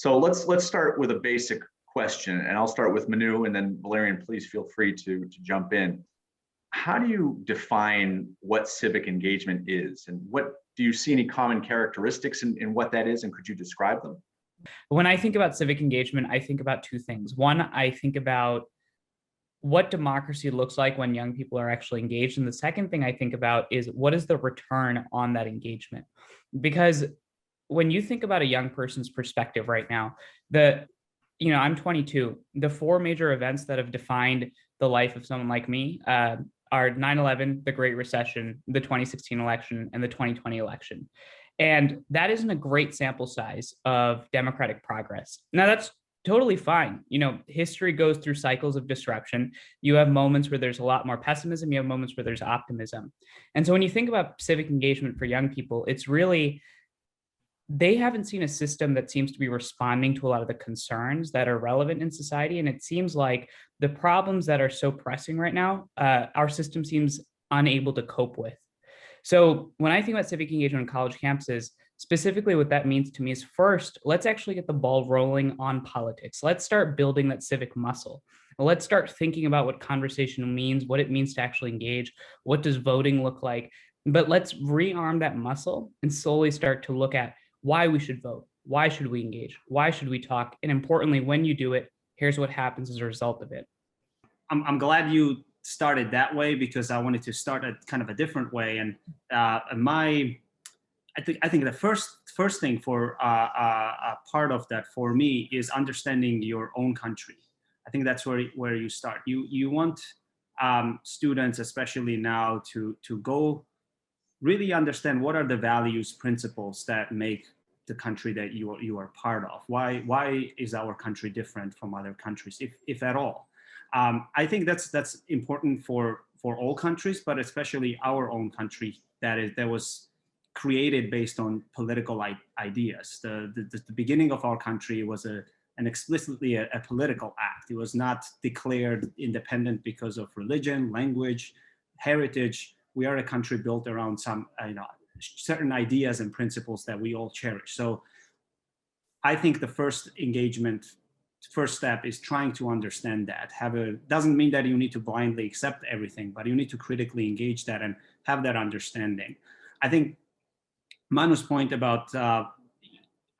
So let's start with a basic question, and I'll start with Manu, and then Valerian, please feel free to jump in. How do you define what civic engagement is, and what do you see any common characteristics in what that is, and could you describe them? When I think about civic engagement, I think about two things. One, I think about what democracy looks like when young people are actually engaged. And the second thing I think about is what is the return on that engagement? Because when you think about a young person's perspective right now, I'm 22. The four major events that have defined the life of someone like me are 9/11, the Great Recession, the 2016 election, and the 2020 election. And that isn't a great sample size of democratic progress. Now, that's totally fine. History goes through cycles of disruption. You have moments where there's a lot more pessimism. You have moments where there's optimism. And so when you think about civic engagement for young people, it's really, they haven't seen a system that seems to be responding to a lot of the concerns that are relevant in society. And it seems like the problems that are so pressing right now, our system seems unable to cope with. So when I think about civic engagement on college campuses, specifically what that means to me is, first, let's actually get the ball rolling on politics. Let's start building that civic muscle. Let's start thinking about what conversation means, what it means to actually engage, what does voting look like. But let's rearm that muscle and slowly start to look at why we should vote, why should we engage, why should we talk, and importantly, when you do it, here's what happens as a result of it. I'm glad you started that way, because I wanted to start a kind of a different way. And I think the first thing for a part of that for me is understanding your own country. I think that's where you start. You want students, especially now, to go really understand what are the values, principles that make the country that you are part of. Why is our country different from other countries, if at all? I think that's important for all countries, but especially our own country that was created based on political ideas. The beginning of our country was an explicitly a political act. It was not declared independent because of religion, language, heritage. We are a country built around some certain ideas and principles that we all cherish. So I think the first step is trying to understand that. Doesn't mean that you need to blindly accept everything, but you need to critically engage that and have that understanding. I think Manu's point about,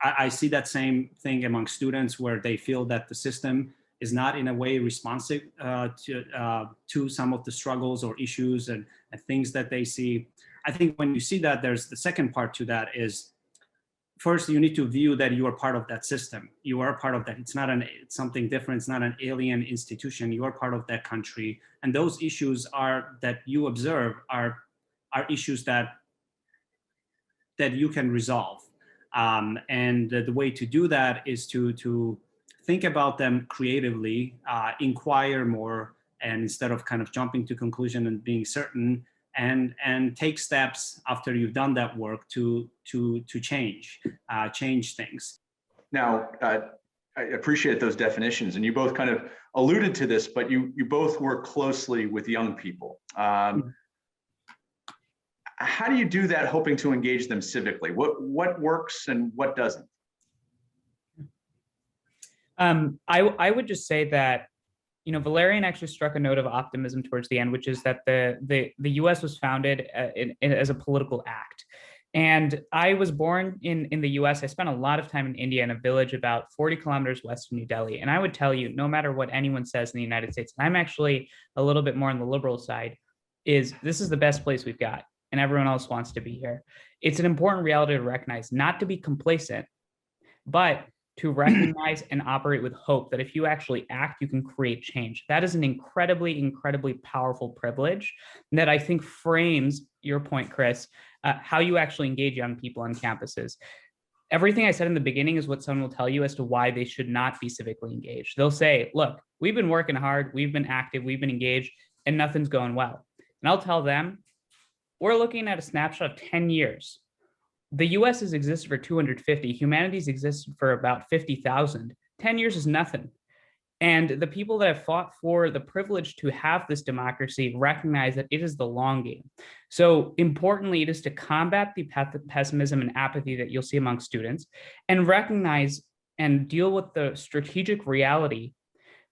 I see that same thing among students, where they feel that the system is not in a way responsive to some of the struggles or issues and things that they see. I think when you see that, there's the second part to that is, first, you need to view that you are part of that system. You are part of that. It's something different. It's not an alien institution. You are part of that country. And those issues that you observe are issues that you can resolve. And the way to do that is to think about them creatively, inquire more, and instead of kind of jumping to conclusion and being certain, and take steps after you've done that work to change things. Now, I appreciate those definitions, and you both kind of alluded to this, but you both work closely with young people. How do you do that, hoping to engage them civically? What works and what doesn't? I would just say that, Valerian actually struck a note of optimism towards the end, which is that the U.S. was founded as a political act. And I was born in the U.S. I spent a lot of time in India, in a village about 40 kilometers west of New Delhi. And I would tell you, no matter what anyone says in the United States, and I'm actually a little bit more on the liberal side, this is the best place we've got, and everyone else wants to be here. It's an important reality to recognize, not to be complacent, but to recognize and operate with hope that if you actually act, you can create change. That is an incredibly, incredibly powerful privilege that I think frames your point, Chris, how you actually engage young people on campuses. Everything I said in the beginning is what someone will tell you as to why they should not be civically engaged. They'll say, look, we've been working hard, we've been active, we've been engaged, and nothing's going well. And I'll tell them, we're looking at a snapshot of 10 years. The US has existed for 250. Humanity's existed for about 50,000. 10 years is nothing. And the people that have fought for the privilege to have this democracy recognize that it is the long game. So importantly, it is to combat the pessimism and apathy that you'll see among students, and recognize and deal with the strategic reality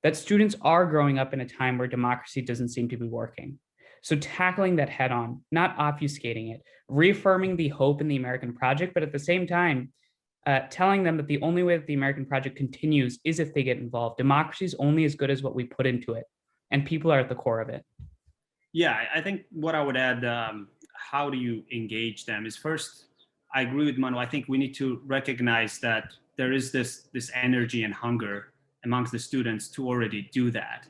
that students are growing up in a time where democracy doesn't seem to be working. So tackling that head on, not obfuscating it, reaffirming the hope in the American project, but at the same time, telling them that the only way that the American project continues is if they get involved. Democracy is only as good as what we put into it, and people are at the core of it. Yeah, I think what I would add, how do you engage them, is first, I agree with Manu. I think we need to recognize that there is this energy and hunger amongst the students to already do that.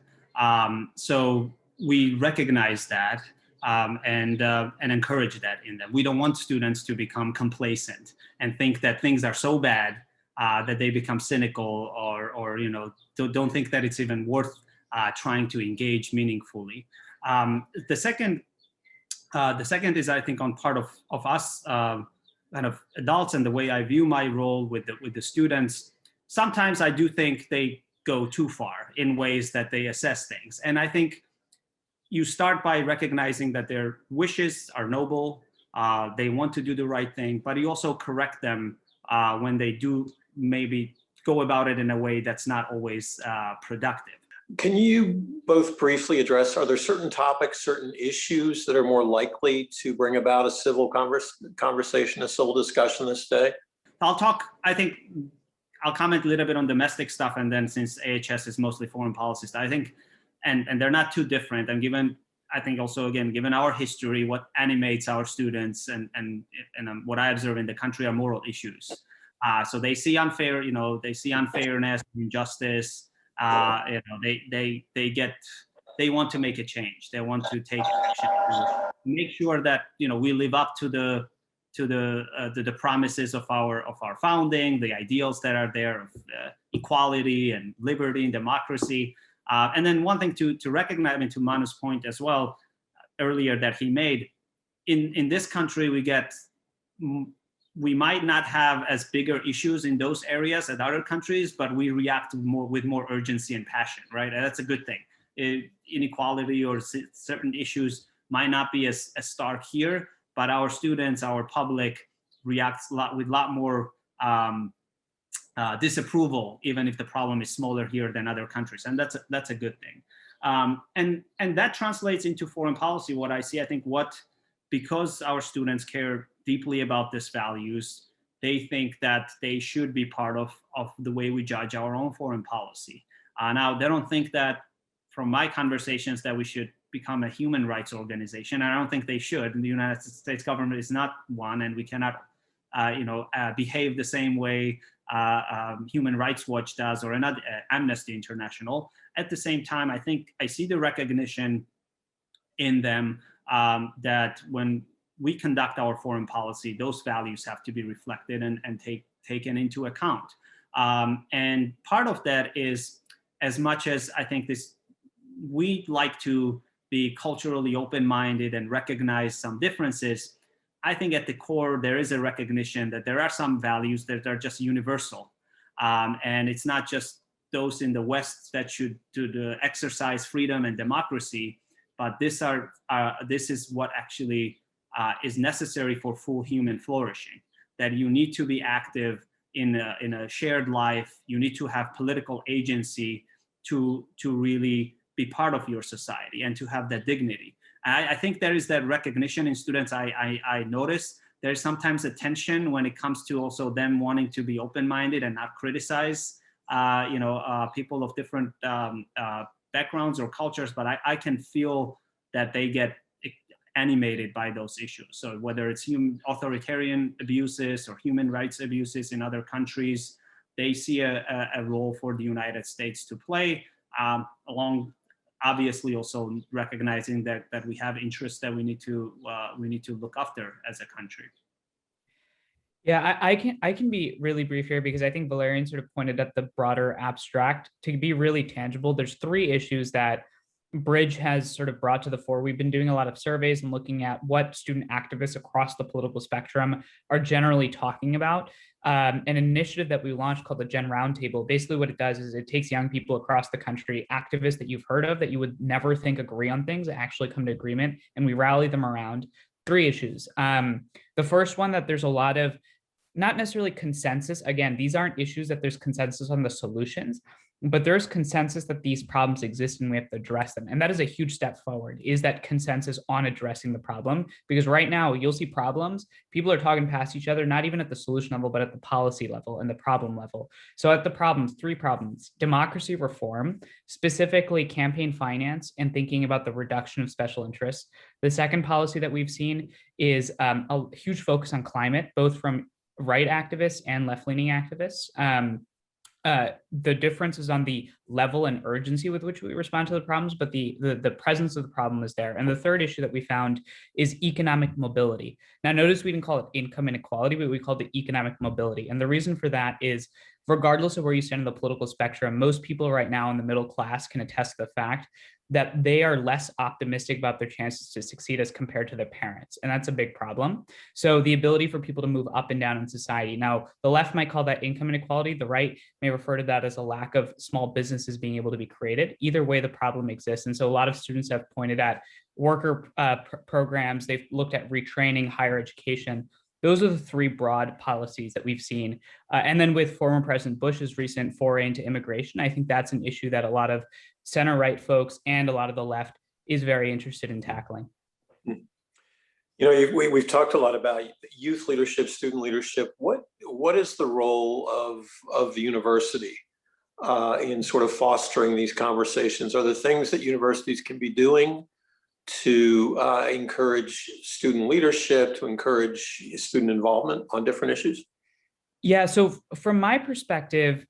So we recognize that and encourage that in them. We don't want students to become complacent and think that things are so bad that they become cynical or don't think that it's even worth trying to engage meaningfully. The second is, I think, on part of us kind of adults, and the way I view my role with the students. Sometimes I do think they go too far in ways that they assess things, and I think you start by recognizing that their wishes are noble. They want to do the right thing, but you also correct them when they do maybe go about it in a way that's not always productive. Can you both briefly address, are there certain topics, certain issues that are more likely to bring about a civil conversation, a civil discussion this day? I'll comment a little bit on domestic stuff, and then since AHS is mostly foreign policy stuff, I think, and they're not too different. And given our history, what animates our students and what I observe in the country are moral issues. So they see unfairness, injustice. They want to make a change. They want to take action to make sure that we live up to the promises of our founding, the ideals that are there of equality and liberty and democracy. And then one thing to recognize, to Manu's point as well earlier that he made, in this country we might not have as bigger issues in those areas as other countries, but we react with more urgency and passion, right? And that's a good thing. Inequality or certain issues might not be as stark here, but our students, our public reacts with a lot more disapproval, even if the problem is smaller here than other countries, and that's a good thing. And that translates into foreign policy. What I see, I think, because our students care deeply about these values, they think that they should be part of the way we judge our own foreign policy. Now, they don't think that, from my conversations, that we should become a human rights organization. I don't think they should. And the United States government is not one, and we cannot, behave the same way Human Rights Watch does or another Amnesty International. At the same time, I think I see the recognition in them that when we conduct our foreign policy, those values have to be reflected and taken into account. And part of that is, as much as I think we like to be culturally open-minded and recognize some differences, I think at the core, there is a recognition that there are some values that are just universal. And it's not just those in the West that should exercise freedom and democracy, but this is what actually is necessary for full human flourishing. That you need to be active in a shared life. You need to have political agency to really be part of your society and to have that dignity. I think there is that recognition in students. I notice there's sometimes a tension when it comes to also them wanting to be open-minded and not criticize people of different backgrounds or cultures, but I can feel that they get animated by those issues. So whether it's authoritarian abuses or human rights abuses in other countries, they see a role for the United States to play, along obviously also recognizing that we have interests that we need to look after as a country. Yeah, I can be really brief here because I think Valerian sort of pointed at the broader abstract. To be really tangible, there's 3 issues that Bridge has sort of brought to the fore. We've been doing a lot of surveys and looking at what student activists across the political spectrum are generally talking about. An initiative that we launched called the Gen Roundtable. Basically what it does is it takes young people across the country, activists that you've heard of that you would never think agree on things, actually come to agreement, and we rally them around 3 issues. The first one, that there's a lot of not necessarily consensus. Again, these aren't issues that there's consensus on the solutions, but there's consensus that these problems exist and we have to address them. And that is a huge step forward, is that consensus on addressing the problem. Because right now you'll see problems, people are talking past each other, not even at the solution level, but at the policy level and the problem level. So at the problems, 3 problems: democracy reform, specifically campaign finance and thinking about the reduction of special interests. The second policy that we've seen is a huge focus on climate, both from right activists and left-leaning activists. The difference is on the level and urgency with which we respond to the problems, but the presence of the problem is there. And the third issue that we found is economic mobility. Now, notice we didn't call it income inequality, but we called it economic mobility. And the reason for that is, regardless of where you stand in the political spectrum, most people right now in the middle class can attest to the fact that they are less optimistic about their chances to succeed as compared to their parents. And that's a big problem. So the ability for people to move up and down in society. Now, the left might call that income inequality. The right may refer to that as a lack of small businesses being able to be created. Either way, the problem exists. And so a lot of students have pointed at worker programs. They've looked at retraining, higher education. Those are the 3 broad policies that we've seen. And then with former President Bush's recent foray into immigration, I think that's an issue that a lot of center-right folks and a lot of the left is very interested in tackling. You know, we've talked a lot about youth leadership, student leadership. What is the role of the university in sort of fostering these conversations? Are there things that universities can be doing to encourage student leadership, to encourage student involvement on different issues? Yeah, so from my perspective,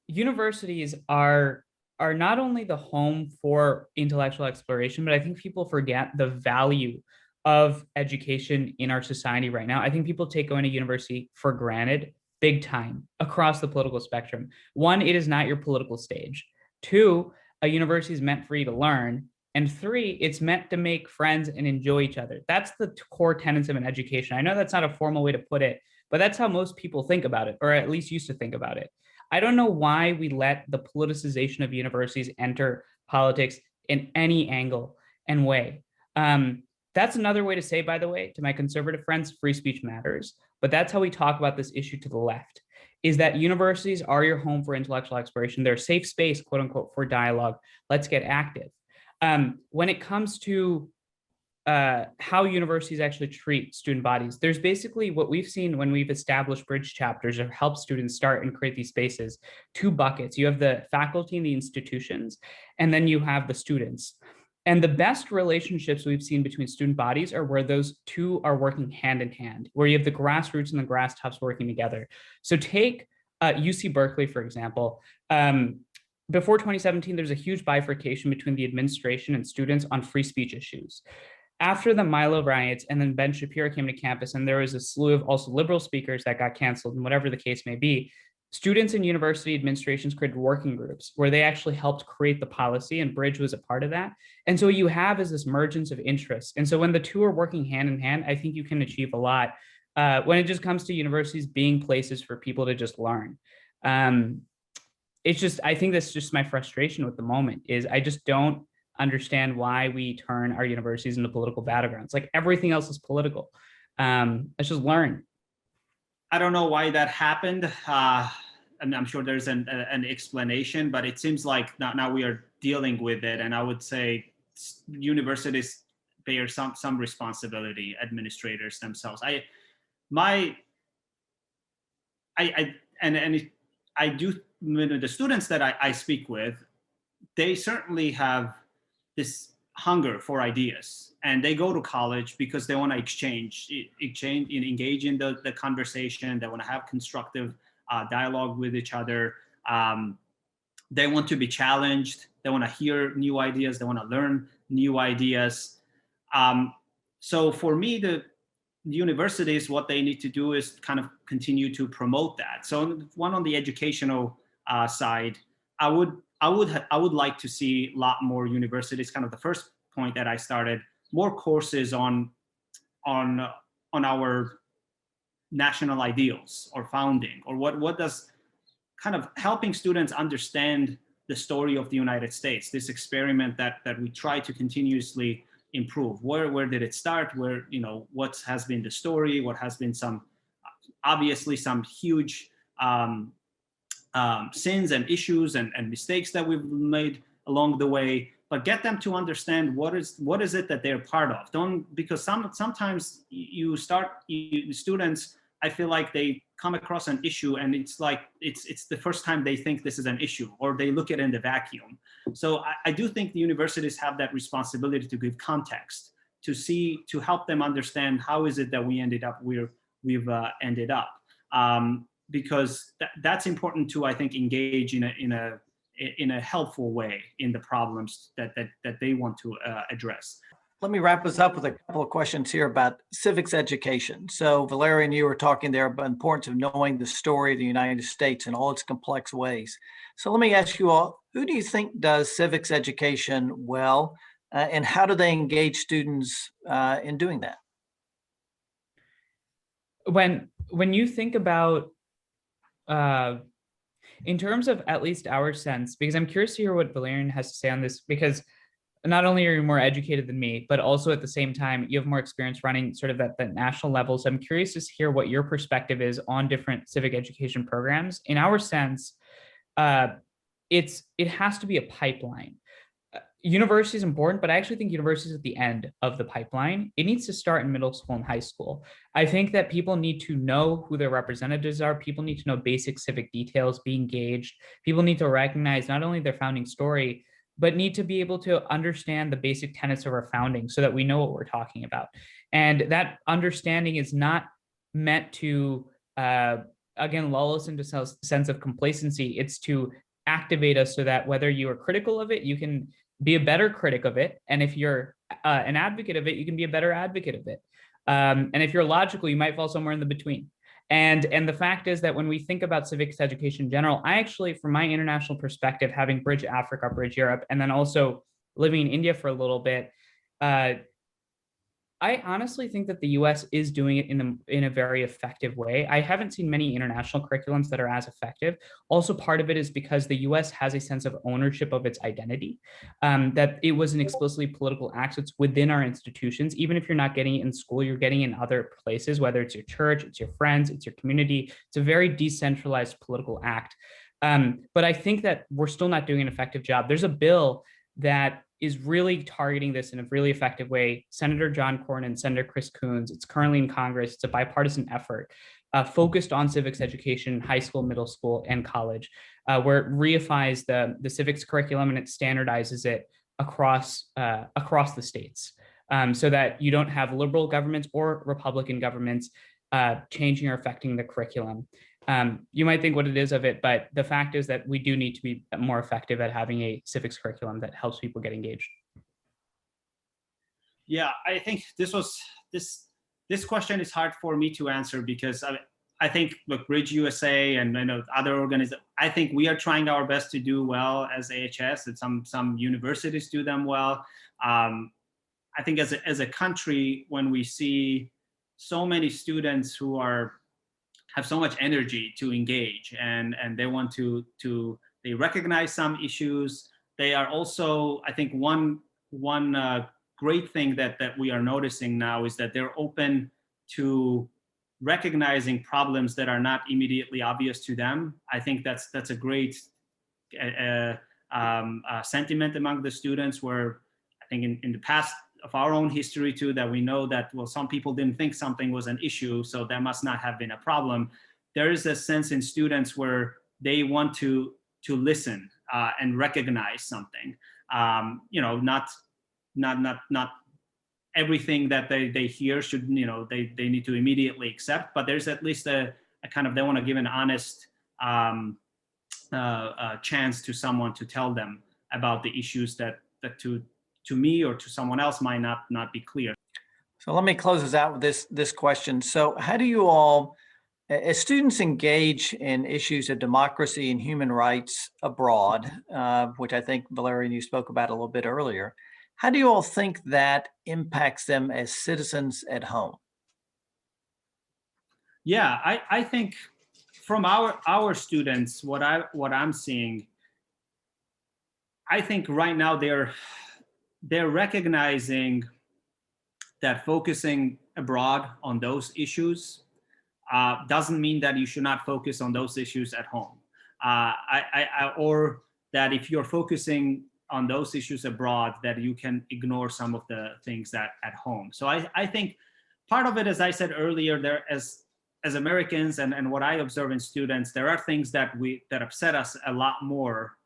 universities are not only the home for intellectual exploration, but I think people forget the value of education in our society right now. I think people take going to university for granted big time across the political spectrum. 1, it is not your political stage. 2, a university is meant for you to learn. And 3, it's meant to make friends and enjoy each other. That's the core tenets of an education. I know that's not a formal way to put it, but that's how most people think about it, or at least used to think about it. I don't know why we let the politicization of universities enter politics in any angle and way. That's another way to say, by the way, to my conservative friends, free speech matters. But that's how we talk about this issue to the left, is that universities are your home for intellectual exploration. They're a safe space, quote unquote, for dialogue. Let's get active. When it comes to how universities actually treat student bodies, there's basically what we've seen when we've established bridge chapters or helped students start and create these spaces: 2 buckets. You have the faculty and the institutions, and then you have the students. And the best relationships we've seen between student bodies are where those 2 are working hand in hand, where you have the grassroots and the grass tops working together. So take UC Berkeley, for example. Before 2017, there's a huge bifurcation between the administration and students on free speech issues. After the Milo riots and then Ben Shapiro came to campus, and there was a slew of also liberal speakers that got canceled, and whatever the case may be, students and university administrations created working groups where they actually helped create the policy, and Bridge was a part of that. And so what you have is this emergence of interest. And so when the 2 are working hand in hand, I think you can achieve a lot when it just comes to universities being places for people to just learn. It's just, I think that's just my frustration with the moment, is I just don't understand why we turn our universities into political battlegrounds. Like, everything else is political. Let's just learn. I don't know why that happened. And I'm sure there's an explanation, but it seems like now we are dealing with it. And I would say universities bear some responsibility, administrators themselves. I do, the students that I speak with, they certainly have this hunger for ideas, and they go to college because they want to engage in the conversation. They want to have constructive dialogue with each other. They want to be challenged. They want to hear new ideas. They want to learn new ideas. So for me, the universities, what they need to do is kind of continue to promote that. So one, on the educational side, I would like to see a lot more universities, kind of the first point that I started, more courses on our national ideals or founding, or what does, kind of helping students understand the story of the United States, this experiment that we try to continuously improve. Where did it start? Where, what has been the story? What has been some obviously some huge sins and issues and mistakes that we've made along the way, but get them to understand what is it that they're part of. Because sometimes students, I feel like they come across an issue and it's like it's the first time they think this is an issue, or they look at it in the vacuum. So I do think the universities have that responsibility to give context, to help them understand how is it that we ended up where we've ended up, because that's important to, I think, engage in a helpful way in the problems that they want to address. Let me wrap us up with a couple of questions here about civics education. So Valerian, you were talking there about the importance of knowing the story of the United States in all its complex ways. So let me ask you all, who do you think does civics education well, and how do they engage students in doing that? When you think about, in terms of at least our sense, because I'm curious to hear what Valerian has to say on this, because not only are you more educated than me, but also at the same time, you have more experience running sort of at the national level. So I'm curious to hear what your perspective is on different civic education programs. In our sense, it has to be a pipeline. University is important, but I actually think university is at the end of the pipeline. It needs to start in middle school and high school. I think that people need to know who their representatives are. People need to know basic civic details, be engaged. People need to recognize not only their founding story, but need to be able to understand the basic tenets of our founding so that we know what we're talking about. And that understanding is not meant to, again, lull us into a sense of complacency. It's to activate us so that whether you are critical of it, you can be a better critic of it. And if you're an advocate of it, you can be a better advocate of it. And if you're logical, you might fall somewhere in the between. And the fact is that when we think about civics education in general, I actually, from my international perspective, having Bridge Africa, Bridge Europe, and then also living in India for a little bit, I honestly think that the US is doing it in a very effective way. I haven't seen many international curriculums that are as effective. Also, part of it is because the US has a sense of ownership of its identity, that it was an explicitly political act. It's within our institutions. Even if you're not getting it in school, you're getting it in other places, whether it's your church, it's your friends, it's your community. It's a very decentralized political act. But I think that we're still not doing an effective job. There's a bill that is really targeting this in a really effective way. Senator John Cornyn, Senator Chris Coons, it's currently in Congress. It's a bipartisan effort focused on civics education, high school, middle school, and college, where it reifies the civics curriculum and it standardizes it across the states, so that you don't have liberal governments or Republican governments changing or affecting the curriculum. You might think what it is of it, but the fact is that we do need to be more effective at having a civics curriculum that helps people get engaged. Yeah, I think this question is hard for me to answer because I think, look, BridgeUSA and I know other organizations, I think we are trying our best to do well as AHS, and some universities do them well. I think as a country, when we see so many students who have so much energy to engage and they want they recognize some issues. They are also, I think one great thing that we are noticing now is that they're open to recognizing problems that are not immediately obvious to them. I think that's a great sentiment among the students, where I think in the past of our own history too, that we know that, well, some people didn't think something was an issue, so that must not have been a problem. There is a sense in students where they want to listen and recognize something. Not everything that they hear should, they need to immediately accept, but there's at least a kind of, they want to give an honest chance to someone to tell them about the issues that to me or to someone else might not be clear. So let me close us out with this question. So how do you all, as students engage in issues of democracy and human rights abroad, which I think, Valerian, you spoke about a little bit earlier, how do you all think that impacts them as citizens at home? Yeah, I think from our students, what I'm seeing, I think right now they're recognizing that focusing abroad on those issues doesn't mean that you should not focus on those issues at home. Or that if you're focusing on those issues abroad, that you can ignore some of the things that at home. So I think part of it, as I said earlier, there as Americans and what I observe in students, there are things that upset us a lot more,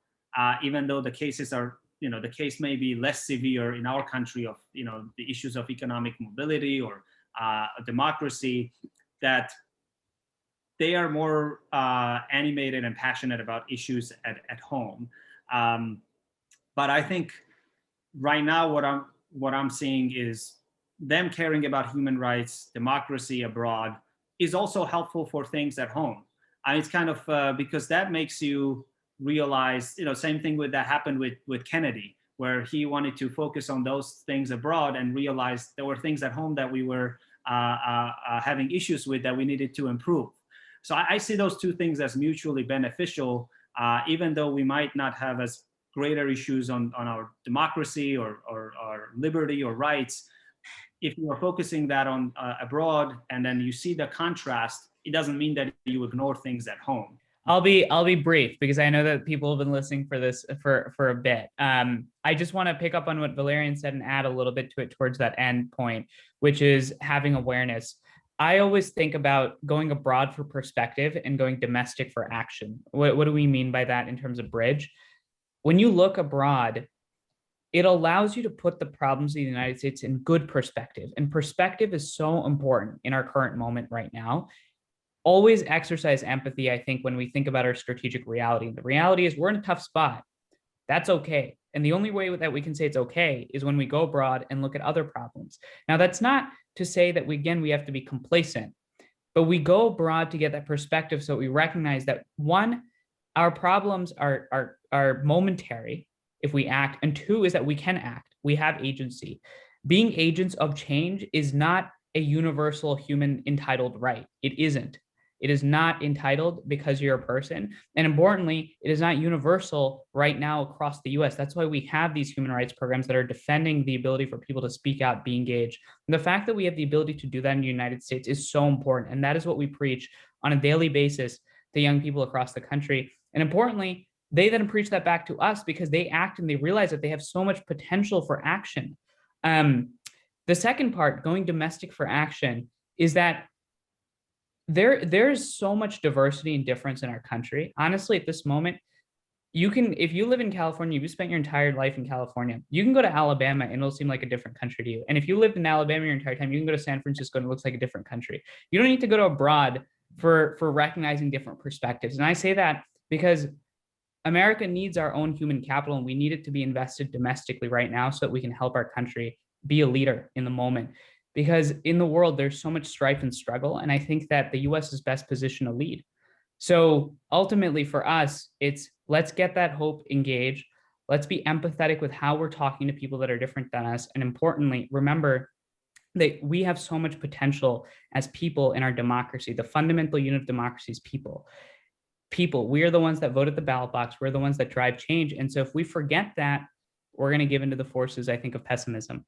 even though the cases are, the case may be less severe in our country of, the issues of economic mobility or democracy, that they are more animated and passionate about issues at home. But I think right now what I'm seeing is them caring about human rights, democracy abroad is also helpful for things at home. And it's kind of because that makes you realize, same thing that happened with Kennedy, where he wanted to focus on those things abroad and realized there were things at home that we were having issues with that we needed to improve. So I see those two things as mutually beneficial, even though we might not have as greater issues on our democracy or liberty or rights. If you are focusing that on abroad and then you see the contrast, it doesn't mean that you ignore things at home. I'll be brief because I know that people have been listening for this for a bit. I just want to pick up on what Valerian said and add a little bit to it towards that end point, which is having awareness. I always think about going abroad for perspective and going domestic for action. What do we mean by that in terms of bridge? When you look abroad, it allows you to put the problems of the United States in good perspective. And perspective is so important in our current moment right now. Always exercise empathy, I think, when we think about our strategic reality. The reality is we're in a tough spot. That's okay. And the only way that we can say it's okay is when we go abroad and look at other problems. Now, that's not to say that we have to be complacent, but we go abroad to get that perspective so we recognize that, one, our problems are momentary if we act, and two is that we can act. We have agency. Being agents of change is not a universal human entitled right. It isn't. It is not entitled because you're a person. And importantly, it is not universal right now across the US. That's why we have these human rights programs that are defending the ability for people to speak out, be engaged. And the fact that we have the ability to do that in the United States is so important. And that is what we preach on a daily basis to young people across the country. And importantly, they then preach that back to us because they act and they realize that they have so much potential for action. The second part, going domestic for action, is that there's so much diversity and difference in our country. Honestly, at this moment, if you live in California, you've spent your entire life in California, you can go to Alabama and it'll seem like a different country to you. And if you lived in Alabama your entire time, you can go to San Francisco and it looks like a different country. You don't need to go to abroad for recognizing different perspectives. And I say that because America needs our own human capital, and we need it to be invested domestically right now so that we can help our country be a leader in the moment. Because in the world, there's so much strife and struggle, and I think that the US is best positioned to lead. So ultimately for us, it's let's get that hope engaged. Let's be empathetic with how we're talking to people that are different than us. And importantly, remember that we have so much potential as people in our democracy. The fundamental unit of democracy is people. We are the ones that vote at the ballot box. We're the ones that drive change. And so if we forget that, we're going to give into the forces, I think, of pessimism.